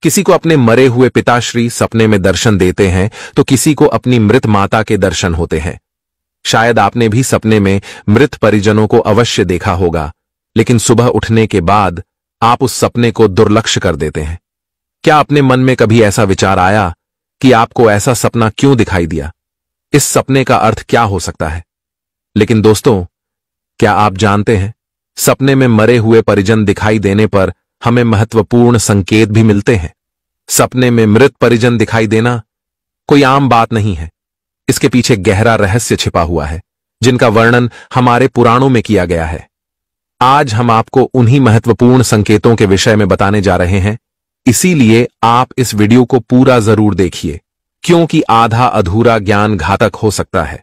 किसी को अपने मरे हुए पिताश्री सपने में दर्शन देते हैं तो किसी को अपनी मृत माता के दर्शन होते हैं। शायद आपने भी सपने में मृत परिजनों को अवश्य देखा होगा, लेकिन सुबह उठने के बाद आप उस सपने को दुर्लक्ष्य कर देते हैं। क्या अपने मन में कभी ऐसा विचार आया कि आपको ऐसा सपना क्यों दिखाई दिया? इस सपने का अर्थ क्या हो सकता है? लेकिन दोस्तों, क्या आप जानते हैं, सपने में मरे हुए परिजन दिखाई देने पर हमें महत्वपूर्ण संकेत भी मिलते हैं। सपने में मृत परिजन दिखाई देना कोई आम बात नहीं है। इसके पीछे गहरा रहस्य छिपा हुआ है, जिनका वर्णन हमारे पुराणों में किया गया है। आज हम आपको उन्हीं महत्वपूर्ण संकेतों के विषय में बताने जा रहे हैं, इसीलिए आप इस वीडियो को पूरा जरूर देखिए, क्योंकि आधा अधूरा ज्ञान घातक हो सकता है।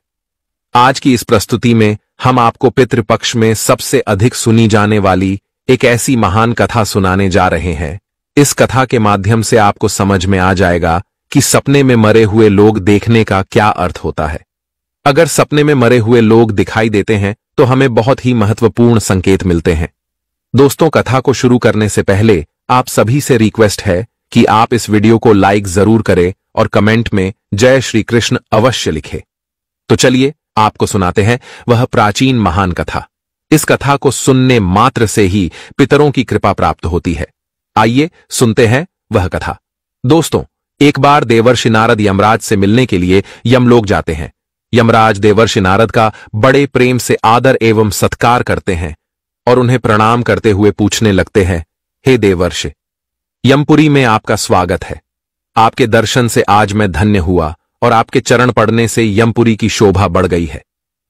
आज की इस प्रस्तुति में हम आपको पितृपक्ष में सबसे अधिक सुनी जाने वाली एक ऐसी महान कथा सुनाने जा रहे हैं। इस कथा के माध्यम से आपको समझ में आ जाएगा कि सपने में मरे हुए लोग देखने का क्या अर्थ होता है। अगर सपने में मरे हुए लोग दिखाई देते हैं तो हमें बहुत ही महत्वपूर्ण संकेत मिलते हैं। दोस्तों, कथा को शुरू करने से पहले आप सभी से रिक्वेस्ट है कि आप इस वीडियो को लाइक जरूर करें और कमेंट में जय श्री कृष्ण अवश्य लिखें। तो चलिए आपको सुनाते हैं वह प्राचीन महान कथा। इस कथा को सुनने मात्र से ही पितरों की कृपा प्राप्त होती है। आइए सुनते हैं वह कथा। दोस्तों, एक बार देवर्षि नारद यमराज से मिलने के लिए यमलोक जाते हैं। यमराज देवर्षि नारद का बड़े प्रेम से आदर एवं सत्कार करते हैं और उन्हें प्रणाम करते हुए पूछने लगते हैं, हे देवर्षि, यमपुरी में आपका स्वागत है। आपके दर्शन से आज मैं धन्य हुआ और आपके चरण पड़ने से यमपुरी की शोभा बढ़ गई है।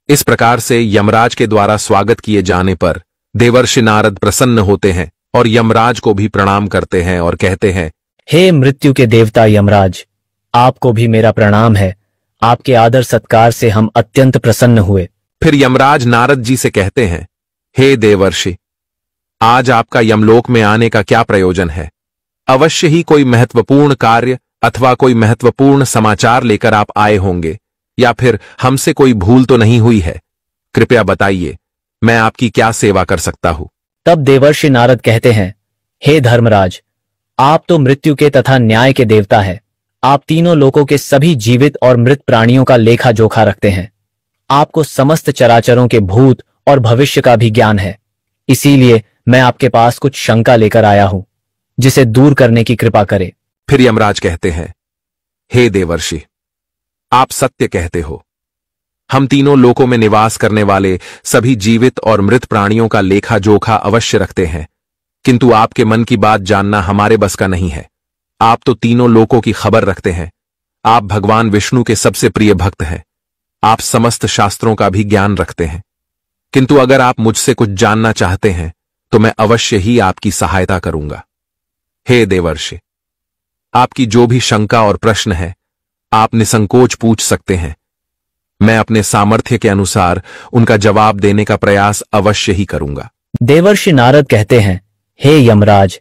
इस प्रकार से यमराज के द्वारा स्वागत किए जाने पर देवर्षि नारद प्रसन्न होते हैं और यमराज को भी प्रणाम करते हैं और कहते हैं, हे मृत्यु के देवता यमराज, आपको भी मेरा प्रणाम है। आपके आदर सत्कार से हम अत्यंत प्रसन्न हुए। फिर यमराज नारद जी से कहते हैं, हे देवर्षि, आज आपका यमलोक में आने का क्या प्रयोजन है? अवश्य ही कोई महत्वपूर्ण कार्य अथवा कोई महत्वपूर्ण समाचार लेकर आप आए होंगे, या फिर हमसे कोई भूल तो नहीं हुई है? कृपया बताइए, मैं आपकी क्या सेवा कर सकता हूं? तब देवर्षि नारद कहते हैं, हे धर्मराज, आप तो मृत्यु के तथा न्याय के देवता हैं। आप तीनों लोकों के सभी जीवित और मृत प्राणियों का लेखा जोखा रखते हैं। आपको समस्त चराचरों के भूत और भविष्य का भी ज्ञान है। इसीलिए मैं आपके पास कुछ शंका लेकर आया हूं, जिसे दूर करने की कृपा करे। फिर यमराज कहते हैं, हे देवर्षि, आप सत्य कहते हो। हम तीनों लोकों में निवास करने वाले सभी जीवित और मृत प्राणियों का लेखा जोखा अवश्य रखते हैं, किंतु आपके मन की बात जानना हमारे बस का नहीं है। आप तो तीनों लोकों की खबर रखते हैं। आप भगवान विष्णु के सबसे प्रिय भक्त हैं। आप समस्त शास्त्रों का भी ज्ञान रखते हैं, किंतु अगर आप मुझसे कुछ जानना चाहते हैं तो मैं अवश्य ही आपकी सहायता करूंगा। हे देवर्षि, आपकी जो भी शंका और प्रश्न है, आप निसंकोच पूछ सकते हैं। मैं अपने सामर्थ्य के अनुसार उनका जवाब देने का प्रयास अवश्य ही करूंगा। देवर्षि नारद कहते हैं, हे यमराज,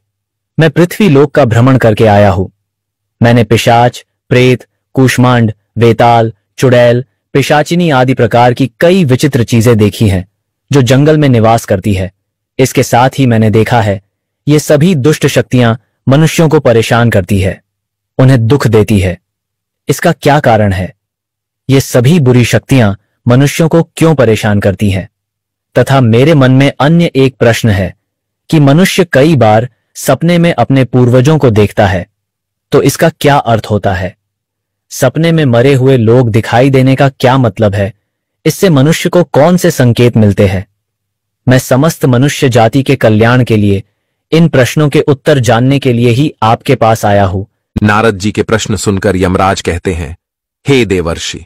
मैं पृथ्वी लोक का भ्रमण करके आया हूं। मैंने पिशाच, प्रेत, कूष्मांड, वेताल, चुड़ैल, पिशाचिनी आदि प्रकार की कई विचित्र चीजें देखी हैं जो जंगल में निवास करती है। इसके साथ ही मैंने देखा है, ये सभी दुष्ट शक्तियां मनुष्यों को परेशान करती है, उन्हें दुख देती है। इसका क्या कारण है? ये सभी बुरी शक्तियां मनुष्यों को क्यों परेशान करती हैं? तथा मेरे मन में अन्य एक प्रश्न है कि मनुष्य कई बार सपने में अपने पूर्वजों को देखता है, तो इसका क्या अर्थ होता है? सपने में मरे हुए लोग दिखाई देने का क्या मतलब है? इससे मनुष्य को कौन से संकेत मिलते हैं? मैं समस्त मनुष्य जाति के कल्याण के लिए इन प्रश्नों के उत्तर जानने के लिए ही आपके पास आया हूं। नारद जी के प्रश्न सुनकर यमराज कहते हैं, हे देवर्षि,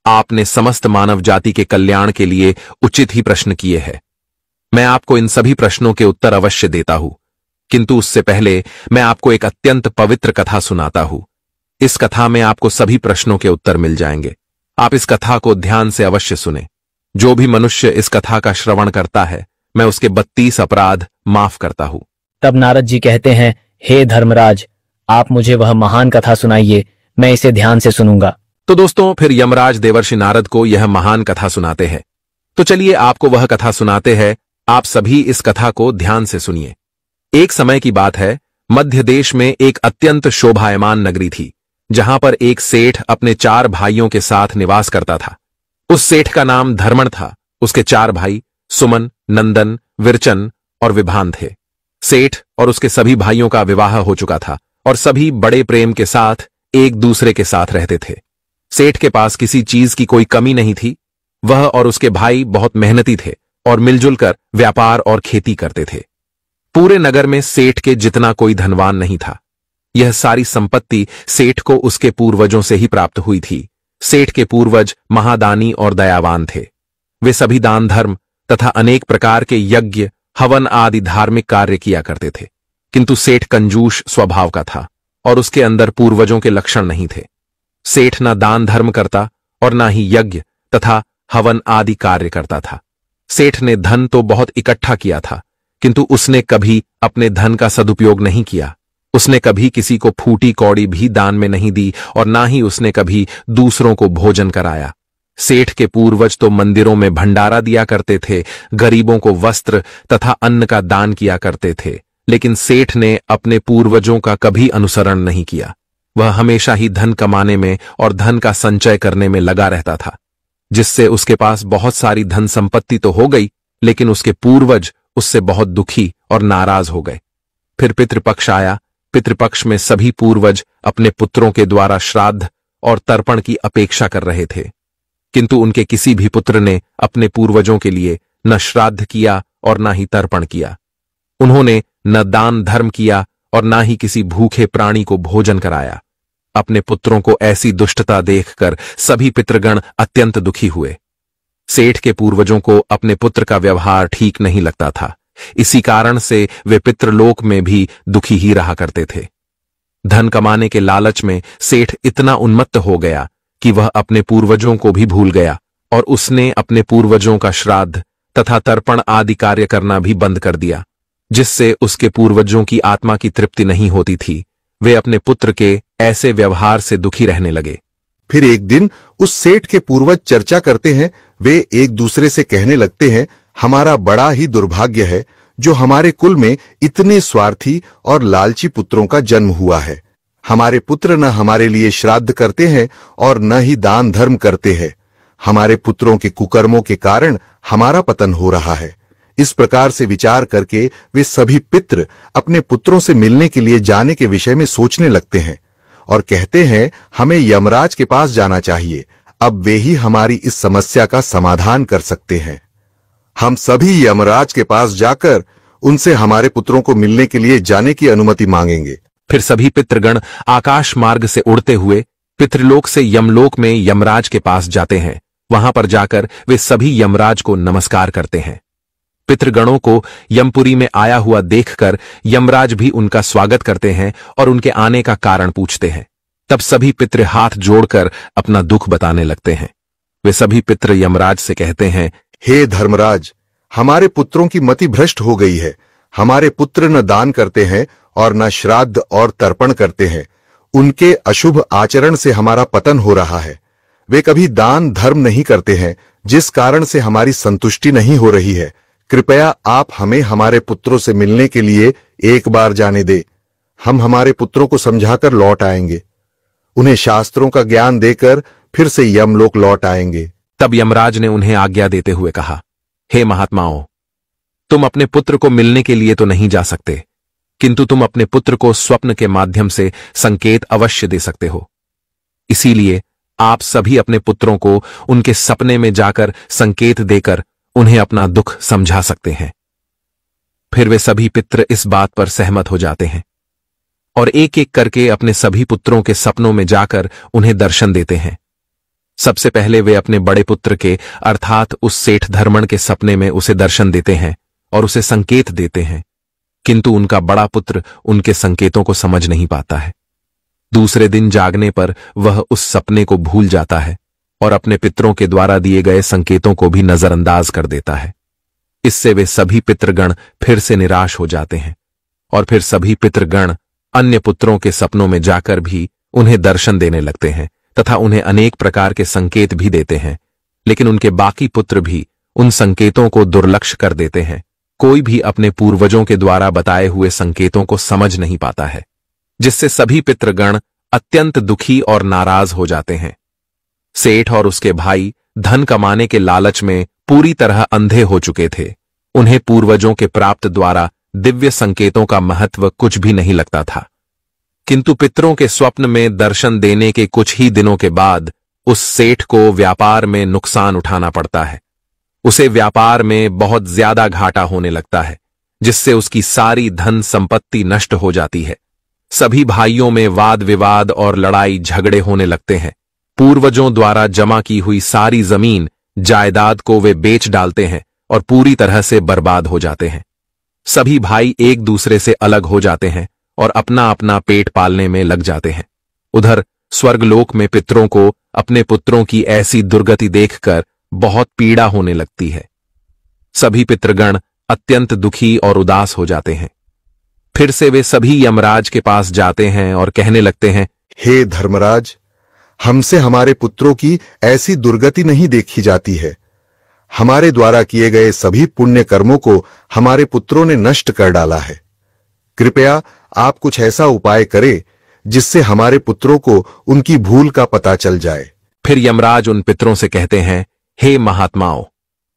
आपने समस्त मानव जाति के कल्याण के लिए उचित ही प्रश्न किए हैं। मैं आपको इन सभी प्रश्नों के उत्तर अवश्य देता हूं, किंतु उससे पहले मैं आपको एक अत्यंत पवित्र कथा सुनाता हूं। इस कथा में आपको सभी प्रश्नों के उत्तर मिल जाएंगे। आप इस कथा को ध्यान से अवश्य सुने। जो भी मनुष्य इस कथा का श्रवण करता है, मैं उसके 32 अपराध माफ करता हूं। तब नारद जी कहते हैं, हे धर्मराज, आप मुझे वह महान कथा सुनाइए, मैं इसे ध्यान से सुनूंगा। तो दोस्तों, फिर यमराज देवर्षि नारद को यह महान कथा सुनाते हैं। तो चलिए आपको वह कथा सुनाते हैं। आप सभी इस कथा को ध्यान से सुनिए। एक समय की बात है, मध्य देश में एक अत्यंत शोभायमान नगरी थी, जहां पर एक सेठ अपने 4 भाइयों के साथ निवास करता था। उस सेठ का नाम धर्मण था। उसके 4 भाई सुमन, नंदन, विरचन और विभान थे। सेठ और उसके सभी भाइयों का विवाह हो चुका था और सभी बड़े प्रेम के साथ एक दूसरे के साथ रहते थे। सेठ के पास किसी चीज की कोई कमी नहीं थी। वह और उसके भाई बहुत मेहनती थे और मिलजुल कर व्यापार और खेती करते थे। पूरे नगर में सेठ के जितना कोई धनवान नहीं था। यह सारी संपत्ति सेठ को उसके पूर्वजों से ही प्राप्त हुई थी। सेठ के पूर्वज महादानी और दयावान थे। वे सभी दान धर्म तथा अनेक प्रकार के यज्ञ, हवन आदि धार्मिक कार्य किया करते थे। किंतु सेठ कंजूस स्वभाव का था और उसके अंदर पूर्वजों के लक्षण नहीं थे। सेठ न दान धर्म करता और न ही यज्ञ तथा हवन आदि कार्य करता था। सेठ ने धन तो बहुत इकट्ठा किया था, किंतु उसने कभी अपने धन का सदुपयोग नहीं किया। उसने कभी किसी को फूटी कौड़ी भी दान में नहीं दी और ना ही उसने कभी दूसरों को भोजन कराया। सेठ के पूर्वज तो मंदिरों में भंडारा दिया करते थे, गरीबों को वस्त्र तथा अन्न का दान किया करते थे, लेकिन सेठ ने अपने पूर्वजों का कभी अनुसरण नहीं किया। वह हमेशा ही धन कमाने में और धन का संचय करने में लगा रहता था, जिससे उसके पास बहुत सारी धन संपत्ति तो हो गई, लेकिन उसके पूर्वज उससे बहुत दुखी और नाराज हो गए। फिर पितृपक्ष आया। पितृपक्ष में सभी पूर्वज अपने पुत्रों के द्वारा श्राद्ध और तर्पण की अपेक्षा कर रहे थे, किंतु उनके किसी भी पुत्र ने अपने पूर्वजों के लिए न श्राद्ध किया और न ही तर्पण किया। उन्होंने न दान धर्म किया और न ही किसी भूखे प्राणी को भोजन कराया। अपने पुत्रों को ऐसी दुष्टता देखकर सभी पितृगण अत्यंत दुखी हुए। सेठ के पूर्वजों को अपने पुत्र का व्यवहार ठीक नहीं लगता था। इसी कारण से वे पितृलोक में भी दुखी ही रहा करते थे। धन कमाने के लालच में सेठ इतना उन्मत्त हो गया कि वह अपने पूर्वजों को भी भूल गया और उसने अपने पूर्वजों का श्राद्ध तथा तर्पण आदि कार्य करना भी बंद कर दिया, जिससे उसके पूर्वजों की आत्मा की तृप्ति नहीं होती थी। वे अपने पुत्र के ऐसे व्यवहार से दुखी रहने लगे। फिर एक दिन उस सेठ के पूर्वज चर्चा करते हैं। वे एक दूसरे से कहने लगते हैं, हमारा बड़ा ही दुर्भाग्य है जो हमारे कुल में इतने स्वार्थी और लालची पुत्रों का जन्म हुआ है। हमारे पुत्र न हमारे लिए श्राद्ध करते हैं और न ही दान धर्म करते हैं। हमारे पुत्रों के कुकर्मों के कारण हमारा पतन हो रहा है। इस प्रकार से विचार करके वे सभी पितृ अपने पुत्रों से मिलने के लिए जाने के विषय में सोचने लगते हैं और कहते हैं, हमें यमराज के पास जाना चाहिए। अब वे ही हमारी इस समस्या का समाधान कर सकते हैं। हम सभी यमराज के पास जाकर उनसे हमारे पुत्रों को मिलने के लिए जाने की अनुमति मांगेंगे। फिर सभी पितृगण आकाश मार्ग से उड़ते हुए पितृलोक से यमलोक में यमराज के पास जाते हैं। वहां पर जाकर वे सभी यमराज को नमस्कार करते हैं। पितृगणों को यमपुरी में आया हुआ देखकर यमराज भी उनका स्वागत करते हैं और उनके आने का कारण पूछते हैं। तब सभी पितृ हाथ जोड़कर अपना दुख बताने लगते हैं। वे सभी पितृ यमराज से कहते हैं, हे धर्मराज, हमारे पुत्रों की मति भ्रष्ट हो गई है। हमारे पुत्र न दान करते हैं और न श्राद्ध और तर्पण करते हैं। उनके अशुभ आचरण से हमारा पतन हो रहा है। वे कभी दान धर्म नहीं करते हैं, जिस कारण से हमारी संतुष्टि नहीं हो रही है। कृपया आप हमें हमारे पुत्रों से मिलने के लिए एक बार जाने दे। हम हमारे पुत्रों को समझाकर लौट आएंगे। उन्हें शास्त्रों का ज्ञान देकर फिर से यमलोक लौट आएंगे। तब यमराज ने उन्हें आज्ञा देते हुए कहा, हे महात्माओं, तुम अपने पुत्र को मिलने के लिए तो नहीं जा सकते, किंतु तुम अपने पुत्र को स्वप्न के माध्यम से संकेत अवश्य दे सकते हो। इसीलिए आप सभी अपने पुत्रों को उनके सपने में जाकर संकेत देकर उन्हें अपना दुख समझा सकते हैं। फिर वे सभी पितृ इस बात पर सहमत हो जाते हैं और एक एक करके अपने सभी पुत्रों के सपनों में जाकर उन्हें दर्शन देते हैं। सबसे पहले वे अपने बड़े पुत्र के अर्थात उस सेठ धर्मण के सपने में उसे दर्शन देते हैं और उसे संकेत देते हैं, किंतु उनका बड़ा पुत्र उनके संकेतों को समझ नहीं पाता है। दूसरे दिन जागने पर वह उस सपने को भूल जाता है और अपने पितरों के द्वारा दिए गए संकेतों को भी नजरअंदाज कर देता है। इससे वे सभी पितृगण फिर से निराश हो जाते हैं और फिर सभी पितृगण अन्य पुत्रों के सपनों में जाकर भी उन्हें दर्शन देने लगते हैं तथा उन्हें अनेक प्रकार के संकेत भी देते हैं, लेकिन उनके बाकी पुत्र भी उन संकेतों को दुर्लक्ष्य कर देते हैं कोई भी अपने पूर्वजों के द्वारा बताए हुए संकेतों को समझ नहीं पाता है, जिससे सभी पितृगण अत्यंत दुखी और नाराज हो जाते हैं। सेठ और उसके भाई धन कमाने के लालच में पूरी तरह अंधे हो चुके थे। उन्हें पूर्वजों के प्राप्त द्वारा दिव्य संकेतों का महत्व कुछ भी नहीं लगता था। किंतु पितरों के स्वप्न में दर्शन देने के कुछ ही दिनों के बाद उस सेठ को व्यापार में नुकसान उठाना पड़ता है। उसे व्यापार में बहुत ज्यादा घाटा होने लगता है, जिससे उसकी सारी धन संपत्ति नष्ट हो जाती है। सभी भाइयों में वाद विवाद और लड़ाई झगड़े होने लगते हैं। पूर्वजों द्वारा जमा की हुई सारी जमीन जायदाद को वे बेच डालते हैं और पूरी तरह से बर्बाद हो जाते हैं। सभी भाई एक दूसरे से अलग हो जाते हैं और अपना अपना पेट पालने में लग जाते हैं। उधर स्वर्गलोक में पितरों को अपने पुत्रों की ऐसी दुर्गति देखकर बहुत पीड़ा होने लगती है। सभी पितृगण अत्यंत दुखी और उदास हो जाते हैं। फिर से वे सभी यमराज के पास जाते हैं और कहने लगते हैं, हे धर्मराज, हमसे हमारे पुत्रों की ऐसी दुर्गति नहीं देखी जाती है। हमारे द्वारा किए गए सभी पुण्य कर्मों को हमारे पुत्रों ने नष्ट कर डाला है। कृपया आप कुछ ऐसा उपाय करें जिससे हमारे पुत्रों को उनकी भूल का पता चल जाए। फिर यमराज उन पितरों से कहते हैं, हे महात्माओं,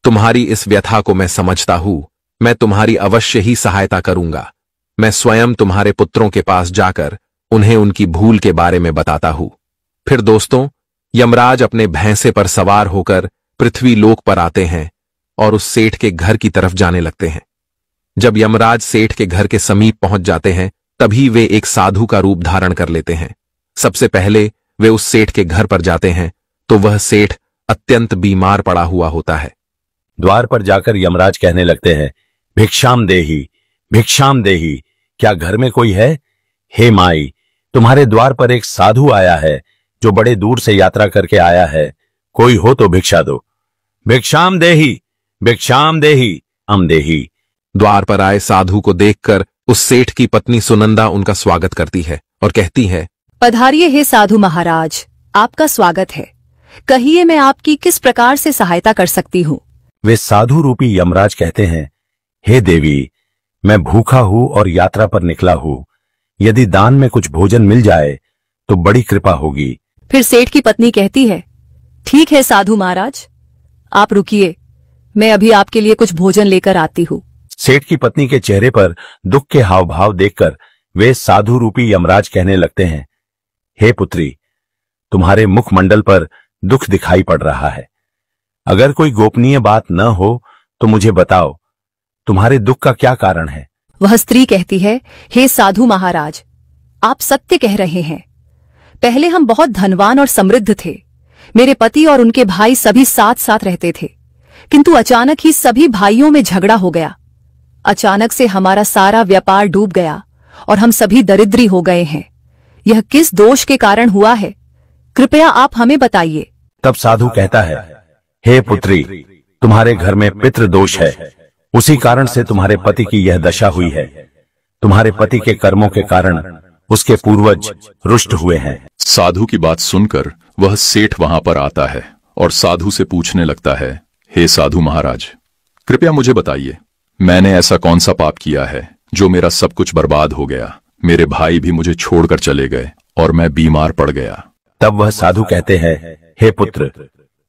तुम्हारी इस व्यथा को मैं समझता हूं। मैं तुम्हारी अवश्य ही सहायता करूंगा। मैं स्वयं तुम्हारे पुत्रों के पास जाकर उन्हें उनकी भूल के बारे में बताता हूं। फिर दोस्तों, यमराज अपने भैंसे पर सवार होकर पृथ्वी लोक पर आते हैं और उस सेठ के घर की तरफ जाने लगते हैं। जब यमराज सेठ के घर के समीप पहुंच जाते हैं, तभी वे एक साधु का रूप धारण कर लेते हैं। सबसे पहले वे उस सेठ के घर पर जाते हैं तो वह सेठ अत्यंत बीमार पड़ा हुआ होता है। द्वार पर जाकर यमराज कहने लगते हैं, भिक्षाम देही, भिक्षाम देही, क्या घर में कोई है? हे माई, तुम्हारे द्वार पर एक साधु आया है जो बड़े दूर से यात्रा करके आया है। कोई हो तो भिक्षा दो। भिक्षाम देही, भिक्षाम देही, अम देही। द्वार पर आए साधु को देखकर उस सेठ की पत्नी सुनंदा उनका स्वागत करती है और कहती है, पधारिए हे साधु महाराज, आपका स्वागत है। कहिए मैं आपकी किस प्रकार से सहायता कर सकती हूँ? वे साधु रूपी यमराज कहते हैं, हे देवी, मैं भूखा हूं और यात्रा पर निकला हूं। यदि दान में कुछ भोजन मिल जाए तो बड़ी कृपा होगी। फिर सेठ की पत्नी कहती है, ठीक है साधु महाराज, आप रुकिए, मैं अभी आपके लिए कुछ भोजन लेकर आती हूँ। सेठ की पत्नी के चेहरे पर दुख के हाव भाव देखकर वे साधु रूपी यमराज कहने लगते हैं, हे पुत्री, तुम्हारे मुखमंडल पर दुख दिखाई पड़ रहा है। अगर कोई गोपनीय बात न हो तो मुझे बताओ, तुम्हारे दुख का क्या कारण है? वह स्त्री कहती है, हे साधु महाराज, आप सत्य कह रहे हैं। पहले हम बहुत धनवान और समृद्ध थे। मेरे पति और उनके भाई सभी साथ साथ रहते थे, किंतु अचानक ही सभी भाइयों में झगड़ा हो गया। अचानक से हमारा सारा व्यापार डूब गया और हम सभी दरिद्री हो गए हैं। यह किस दोष के कारण हुआ है? कृपया आप हमें बताइए। तब साधु कहता है, हे पुत्री, तुम्हारे घर में पितृ दोष है। उसी कारण से तुम्हारे पति की यह दशा हुई है। तुम्हारे पति के कर्मों के कारण उसके पूर्वज रुष्ट हुए हैं। साधु की बात सुनकर वह सेठ वहां पर आता है और साधु से पूछने लगता है, हे साधु महाराज, कृपया मुझे बताइए, मैंने ऐसा कौन सा पाप किया है जो मेरा सब कुछ बर्बाद हो गया? मेरे भाई भी मुझे छोड़कर चले गए और मैं बीमार पड़ गया। तब वह साधु कहते हैं, हे पुत्र,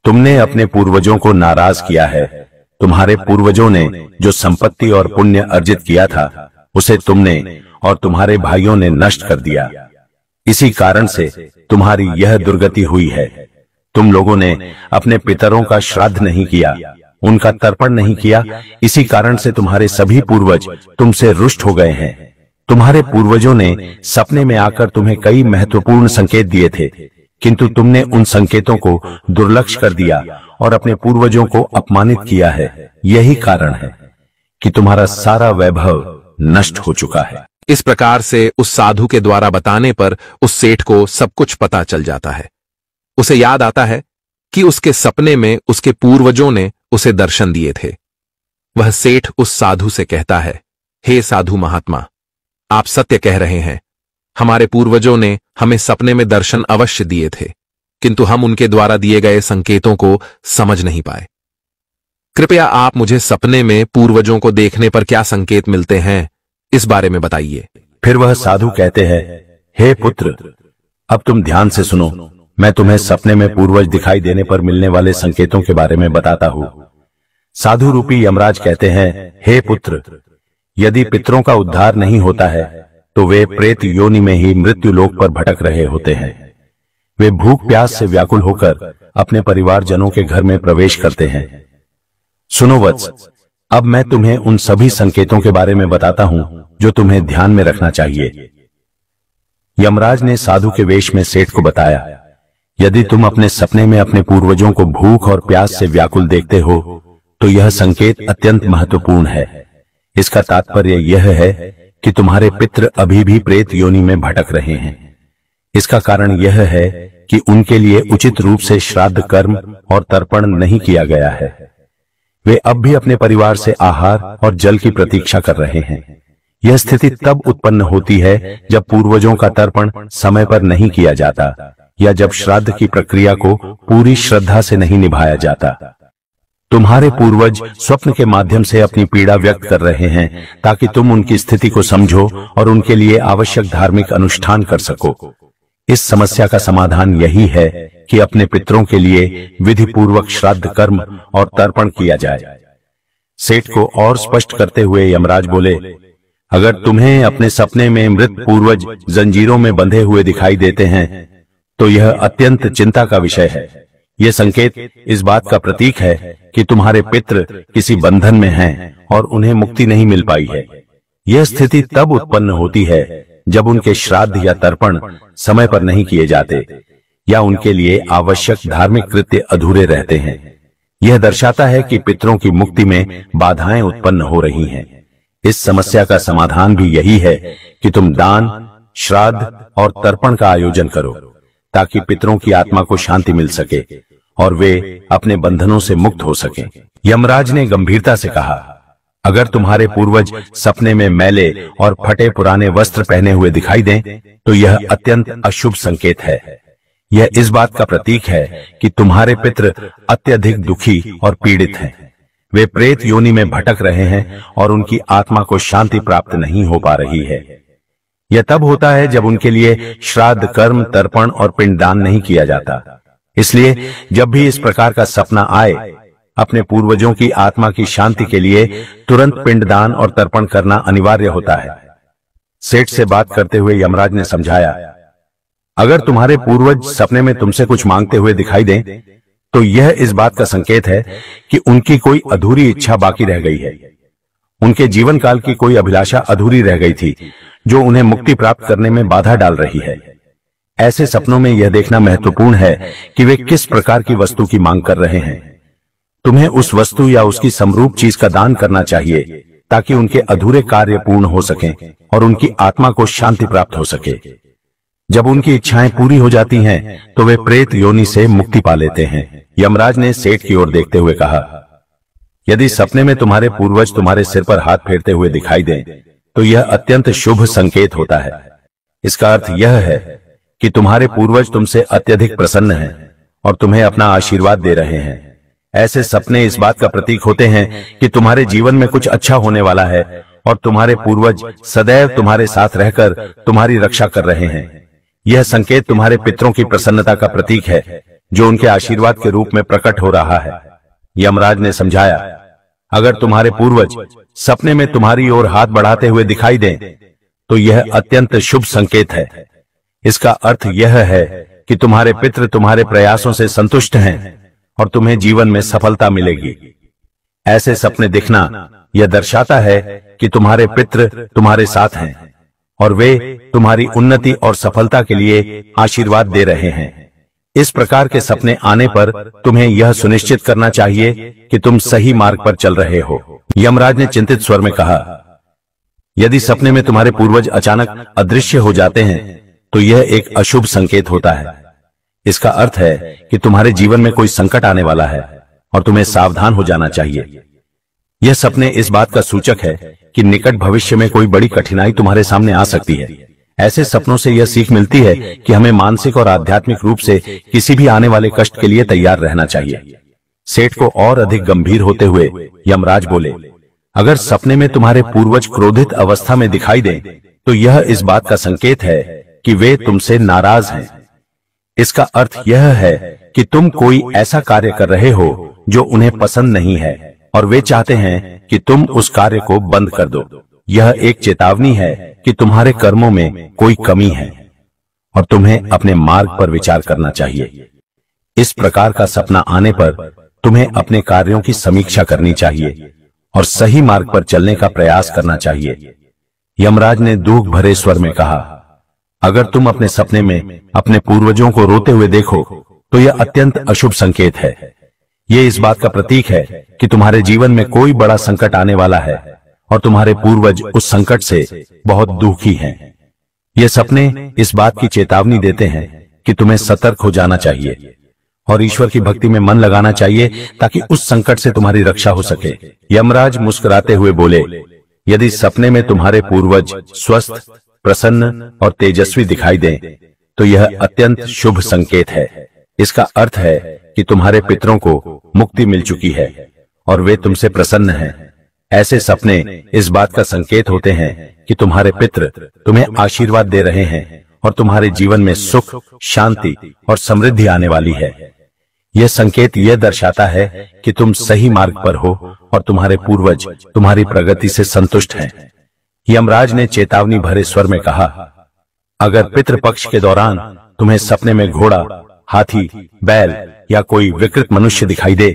तुमने अपने पूर्वजों को नाराज किया है। तुम्हारे पूर्वजों ने जो संपत्ति और पुण्य अर्जित किया था उसे तुमने और तुम्हारे भाइयों ने नष्ट कर दिया। इसी कारण से तुम्हारी यह दुर्गति हुई है। तुम लोगों ने अपने पितरों का श्राद्ध नहीं किया, उनका तर्पण नहीं किया। इसी कारण से तुम्हारे सभी पूर्वज तुमसे रुष्ट हो गए हैं। तुम्हारे पूर्वजों ने सपने में आकर तुम्हें कई महत्वपूर्ण संकेत दिए थे, किंतु तुमने उन संकेतों को दुर्लक्ष्य कर दिया और अपने पूर्वजों को अपमानित किया है। यही कारण है कि तुम्हारा सारा वैभव नष्ट हो चुका है। इस प्रकार से उस साधु के द्वारा बताने पर उस सेठ को सब कुछ पता चल जाता है। उसे याद आता है कि उसके सपने में उसके पूर्वजों ने उसे दर्शन दिए थे। वह सेठ उस साधु से कहता है, हे साधु महात्मा, आप सत्य कह रहे हैं। हमारे पूर्वजों ने हमें सपने में दर्शन अवश्य दिए थे, किंतु हम उनके द्वारा दिए गए संकेतों को समझ नहीं पाए। कृपया आप मुझे सपने में पूर्वजों को देखने पर क्या संकेत मिलते हैं, इस बारे में बताइए। फिर वह साधु कहते हैं, हे पुत्र, अब तुम ध्यान से सुनो। मैं तुम्हें सपने में पूर्वज दिखाई देने पर मिलने वाले संकेतों के बारे में बताता हूं। साधु रूपी यमराज कहते हैं, हे पुत्र, यदि पितरों का उद्धार नहीं होता है तो वे प्रेत योनि में ही मृत्यु लोक पर भटक रहे होते हैं। वे भूख प्यास से व्याकुल होकर अपने परिवारजनों के घर में प्रवेश करते हैं। सुनो वत्स, अब मैं तुम्हें उन सभी संकेतों के बारे में बताता हूं जो तुम्हें ध्यान में रखना चाहिए। यमराज ने साधु के वेश में सेठ को बताया, यदि तुम अपने सपने में अपने पूर्वजों को भूख और प्यास से व्याकुल देखते हो तो यह संकेत अत्यंत महत्वपूर्ण है। इसका तात्पर्य यह है कि तुम्हारे पितृ अभी भी प्रेत योनि में भटक रहे हैं। इसका कारण यह है कि उनके लिए उचित रूप से श्राद्ध कर्म और तर्पण नहीं किया गया है। वे अब भी अपने परिवार से आहार और जल की प्रतीक्षा कर रहे हैं। यह स्थिति तब उत्पन्न होती है जब पूर्वजों का तर्पण समय पर नहीं किया जाता या जब श्राद्ध की प्रक्रिया को पूरी श्रद्धा से नहीं निभाया जाता। तुम्हारे पूर्वज स्वप्न के माध्यम से अपनी पीड़ा व्यक्त कर रहे हैं ताकि तुम उनकी स्थिति को समझो और उनके लिए आवश्यक धार्मिक अनुष्ठान कर सको। इस समस्या का समाधान यही है कि अपने पितरों के लिए विधि पूर्वक श्राद्ध कर्म और तर्पण किया जाए। सेठ को और स्पष्ट करते हुए यमराज बोले, अगर तुम्हें अपने सपने में मृत पूर्वज जंजीरों में बंधे हुए दिखाई देते हैं तो यह अत्यंत चिंता का विषय है। यह संकेत इस बात का प्रतीक है कि तुम्हारे पितृ किसी बंधन में हैं और उन्हें मुक्ति नहीं मिल पाई है। यह स्थिति तब उत्पन्न होती है जब उनके श्राद्ध या तर्पण समय पर नहीं किए जाते या उनके लिए आवश्यक धार्मिक कृत्य अधूरे रहते हैं। यह दर्शाता है कि पितरों की मुक्ति में बाधाएं उत्पन्न हो रही हैं। इस समस्या का समाधान भी यही है कि तुम दान, श्राद्ध और तर्पण का आयोजन करो ताकि पितरों की आत्मा को शांति मिल सके और वे अपने बंधनों से मुक्त हो सकें। यमराज ने गंभीरता से कहा, अगर तुम्हारे पूर्वज सपने में मैले और फटे पुराने वस्त्र पहने हुए दिखाई दें तो यह अत्यंत अशुभ संकेत है। यह इस बात का प्रतीक है कि तुम्हारे पितृ अत्यधिक दुखी और पीड़ित हैं। वे प्रेत योनि में भटक रहे हैं और उनकी आत्मा को शांति प्राप्त नहीं हो पा रही है। यह तब होता है जब उनके लिए श्राद्ध कर्म, तर्पण और पिंडदान नहीं किया जाता। इसलिए जब भी इस प्रकार का सपना आए, अपने पूर्वजों की आत्मा की शांति के लिए तुरंत पिंडदान और तर्पण करना अनिवार्य होता है। सेठ से बात करते हुए यमराज ने समझाया, अगर तुम्हारे पूर्वज सपने में तुमसे कुछ मांगते हुए दिखाई दें तो यह इस बात का संकेत है कि उनकी कोई अधूरी इच्छा बाकी रह गई है। उनके जीवन काल की कोई अभिलाषा अधूरी रह गई थी जो उन्हें मुक्ति प्राप्त करने में बाधा डाल रही है। ऐसे सपनों में यह देखना महत्वपूर्ण है कि वे किस प्रकार की वस्तु की मांग कर रहे हैं। तुम्हें उस वस्तु या उसकी समरूप चीज का दान करना चाहिए ताकि उनके अधूरे कार्य पूर्ण हो सकें और उनकी आत्मा को शांति प्राप्त हो सके। जब उनकी इच्छाएं पूरी हो जाती हैं तो वे प्रेत योनि से मुक्ति पा लेते हैं। यमराज ने सेठ की ओर देखते हुए कहा, यदि सपने में तुम्हारे पूर्वज तुम्हारे सिर पर हाथ फेरते हुए दिखाई दें तो यह अत्यंत शुभ संकेत होता है। इसका अर्थ यह है कि तुम्हारे पूर्वज तुमसे अत्यधिक प्रसन्न हैं और तुम्हें अपना आशीर्वाद दे रहे हैं। ऐसे सपने इस बात का प्रतीक होते हैं कि तुम्हारे जीवन में कुछ अच्छा होने वाला है और तुम्हारे पूर्वज सदैव तुम्हारे साथ रहकर तुम्हारी रक्षा कर रहे हैं। यह संकेत तुम्हारे पितरों की प्रसन्नता का प्रतीक है जो उनके आशीर्वाद के रूप में प्रकट हो रहा है। यमराज ने समझाया, अगर तुम्हारे पूर्वज सपने में तुम्हारी ओर हाथ बढ़ाते हुए दिखाई दें तो यह अत्यंत शुभ संकेत है। इसका अर्थ यह है कि तुम्हारे पितृ तुम्हारे प्रयासों से संतुष्ट हैं और तुम्हें जीवन में सफलता मिलेगी। ऐसे सपने दिखना यह दर्शाता है कि तुम्हारे पितृ तुम्हारे साथ हैं और वे तुम्हारी उन्नति और सफलता के लिए आशीर्वाद दे रहे हैं। इस प्रकार के सपने आने पर तुम्हें यह सुनिश्चित करना चाहिए कि तुम सही मार्ग पर चल रहे हो। यमराज ने चिंतित स्वर में कहा, यदि सपने में तुम्हारे पूर्वज अचानक अदृश्य हो जाते हैं तो यह एक अशुभ संकेत होता है। इसका अर्थ है कि तुम्हारे जीवन में कोई संकट आने वाला है और तुम्हें सावधान हो जाना चाहिए। यह सपने इस बात का सूचक है कि निकट भविष्य में कोई बड़ी कठिनाई तुम्हारे सामने आ सकती है। ऐसे सपनों से यह सीख मिलती है कि हमें मानसिक और आध्यात्मिक रूप से किसी भी आने वाले कष्ट के लिए तैयार रहना चाहिए। सेठ को और अधिक गंभीर होते हुए यमराज बोले, अगर सपने में तुम्हारे पूर्वज क्रोधित अवस्था में दिखाई दें, तो यह इस बात का संकेत है कि वे तुमसे नाराज हैं। इसका अर्थ यह है कि तुम कोई ऐसा कार्य कर रहे हो जो उन्हें पसंद नहीं है और वे चाहते हैं कि तुम उस कार्य को बंद कर दो। यह एक चेतावनी है कि तुम्हारे कर्मों में कोई कमी है और तुम्हें अपने मार्ग पर विचार करना चाहिए। इस प्रकार का सपना आने पर तुम्हें अपने कार्यों की समीक्षा करनी चाहिए और सही मार्ग पर चलने का प्रयास करना चाहिए। यमराज ने दुख भरे स्वर में कहा, अगर तुम अपने सपने में अपने पूर्वजों को रोते हुए देखो तो यह अत्यंत अशुभ संकेत है। यह इस बात का प्रतीक है कि तुम्हारे जीवन में कोई बड़ा संकट आने वाला है और तुम्हारे पूर्वज उस संकट से बहुत दुखी हैं। ये सपने इस बात की चेतावनी देते हैं कि तुम्हें सतर्क हो जाना चाहिए और ईश्वर की भक्ति में मन लगाना चाहिए ताकि उस संकट से तुम्हारी रक्षा हो सके। यमराज मुस्कुराते हुए बोले, यदि सपने में तुम्हारे पूर्वज स्वस्थ, प्रसन्न और तेजस्वी दिखाई दें, तो यह अत्यंत शुभ संकेत है। इसका अर्थ है कि तुम्हारे पितरों को मुक्ति मिल चुकी है और वे तुमसे प्रसन्न हैं। ऐसे सपने इस बात का संकेत होते हैं कि तुम्हारे पितृ तुम्हें आशीर्वाद दे रहे हैं और तुम्हारे जीवन में सुख, शांति और समृद्धि आने वाली है। यह संकेत यह दर्शाता है कि तुम सही मार्ग पर हो और तुम्हारे पूर्वज तुम्हारी प्रगति से संतुष्ट हैं। यमराज ने चेतावनी भरे स्वर में कहा, अगर पितृपक्ष के दौरान तुम्हें सपने में घोड़ा, हाथी, बैल या कोई विकृत मनुष्य दिखाई दे,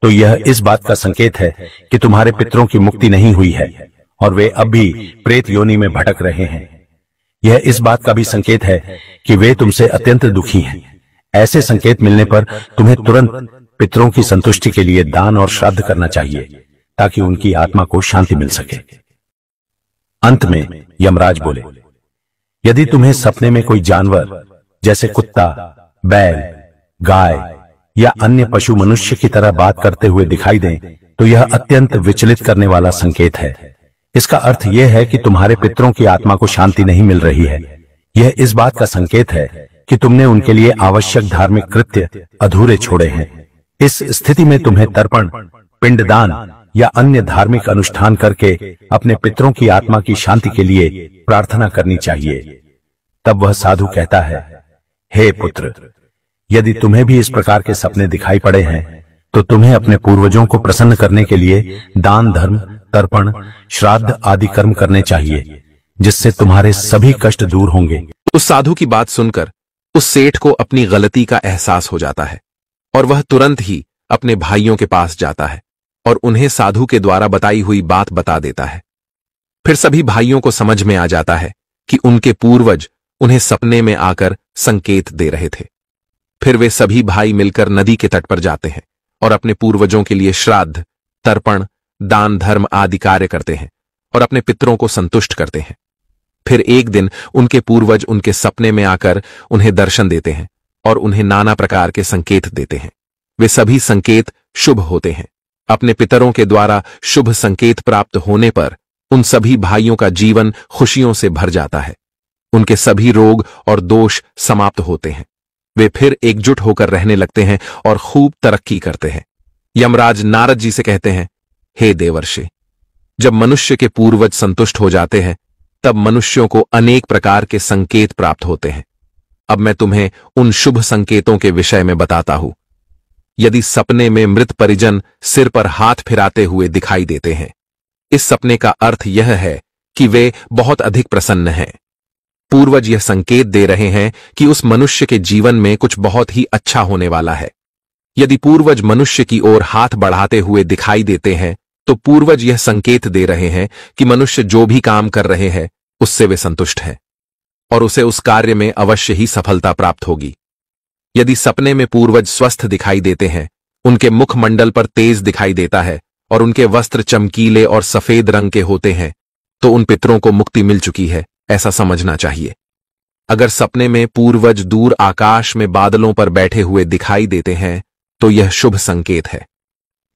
तो यह इस बात का संकेत है कि तुम्हारे पितरों की मुक्ति नहीं हुई है और वे अब भी प्रेत योनि में भटक रहे हैं। यह इस बात का भी संकेत है कि वे तुमसे अत्यंत दुखी हैं। ऐसे संकेत मिलने पर तुम्हें तुरंत पितरों की संतुष्टि के लिए दान और श्राद्ध करना चाहिए ताकि उनकी आत्मा को शांति मिल सके। अंत में यमराज बोले, यदि तुम्हें सपने में कोई जानवर जैसे कुत्ता, बैल, गाय या अन्य पशु मनुष्य की तरह बात करते हुए दिखाई दें, तो यह अत्यंत विचलित करने वाला संकेत है। इसका अर्थ यह है कि तुम्हारे पितरों की आत्मा को शांति नहीं मिल रही है। यह इस बात का संकेत है कि तुमने उनके लिए आवश्यक धार्मिक कृत्य अधूरे छोड़े हैं। इस स्थिति में तुम्हें तर्पण, पिंडदान या अन्य धार्मिक अनुष्ठान करके अपने पितरों की आत्मा की शांति के लिए प्रार्थना करनी चाहिए। तब वह साधु कहता है, हे पुत्र, यदि तुम्हें भी इस प्रकार के सपने दिखाई पड़े हैं, तो तुम्हें अपने पूर्वजों को प्रसन्न करने के लिए दान, धर्म, तर्पण, श्राद्ध आदि कर्म करने चाहिए, जिससे तुम्हारे सभी कष्ट दूर होंगे। उस साधु की बात सुनकर उस सेठ को अपनी गलती का एहसास हो जाता है और वह तुरंत ही अपने भाइयों के पास जाता है और उन्हें साधु के द्वारा बताई हुई बात बता देता है। फिर सभी भाइयों को समझ में आ जाता है कि उनके पूर्वज उन्हें सपने में आकर संकेत दे रहे थे। फिर वे सभी भाई मिलकर नदी के तट पर जाते हैं और अपने पूर्वजों के लिए श्राद्ध, तर्पण, दान, धर्म आदि कार्य करते हैं और अपने पितरों को संतुष्ट करते हैं। फिर एक दिन उनके पूर्वज उनके सपने में आकर उन्हें दर्शन देते हैं और उन्हें नाना प्रकार के संकेत देते हैं। वे सभी संकेत शुभ होते हैं। अपने पितरों के द्वारा शुभ संकेत प्राप्त होने पर उन सभी भाइयों का जीवन खुशियों से भर जाता है। उनके सभी रोग और दोष समाप्त होते हैं। वे फिर एकजुट होकर रहने लगते हैं और खूब तरक्की करते हैं। यमराज नारद जी से कहते हैं, हे देवर्षि, जब मनुष्य के पूर्वज संतुष्ट हो जाते हैं तब मनुष्यों को अनेक प्रकार के संकेत प्राप्त होते हैं। अब मैं तुम्हें उन शुभ संकेतों के विषय में बताता हूं। यदि सपने में मृत परिजन सिर पर हाथ फिराते हुए दिखाई देते हैं, इस सपने का अर्थ यह है कि वे बहुत अधिक प्रसन्न हैं। पूर्वज यह संकेत दे रहे हैं कि उस मनुष्य के जीवन में कुछ बहुत ही अच्छा होने वाला है। यदि पूर्वज मनुष्य की ओर हाथ बढ़ाते हुए दिखाई देते हैं, तो पूर्वज यह संकेत दे रहे हैं कि मनुष्य जो भी काम कर रहे हैं उससे वे संतुष्ट हैं और उसे उस कार्य में अवश्य ही सफलता प्राप्त होगी। यदि सपने में पूर्वज स्वस्थ दिखाई देते हैं, उनके मुखमंडल पर तेज दिखाई देता है और उनके वस्त्र चमकीले और सफेद रंग के होते हैं, तो उन पितरों को मुक्ति मिल चुकी है, ऐसा समझना चाहिए। अगर सपने में पूर्वज दूर आकाश में बादलों पर बैठे हुए दिखाई देते हैं, तो यह शुभ संकेत है।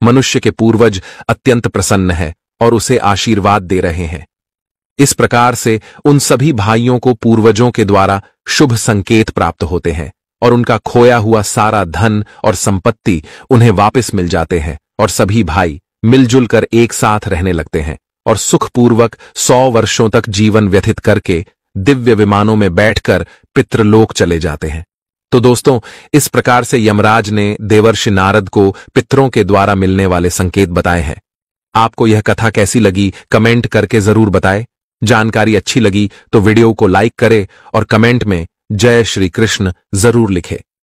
मनुष्य के पूर्वज अत्यंत प्रसन्न है और उसे आशीर्वाद दे रहे हैं। इस प्रकार से उन सभी भाइयों को पूर्वजों के द्वारा शुभ संकेत प्राप्त होते हैं और उनका खोया हुआ सारा धन और संपत्ति उन्हें वापस मिल जाते हैं और सभी भाई मिलजुल कर एक साथ रहने लगते हैं और सुखपूर्वक 100 वर्षों तक जीवन व्यतीत करके दिव्य विमानों में बैठकर पितृलोक चले जाते हैं। तो दोस्तों, इस प्रकार से यमराज ने देवर्षि नारद को पितरों के द्वारा मिलने वाले संकेत बताए हैं। आपको यह कथा कैसी लगी कमेंट करके जरूर बताएं। जानकारी अच्छी लगी तो वीडियो को लाइक करें और कमेंट में जय श्री कृष्ण जरूर लिखें।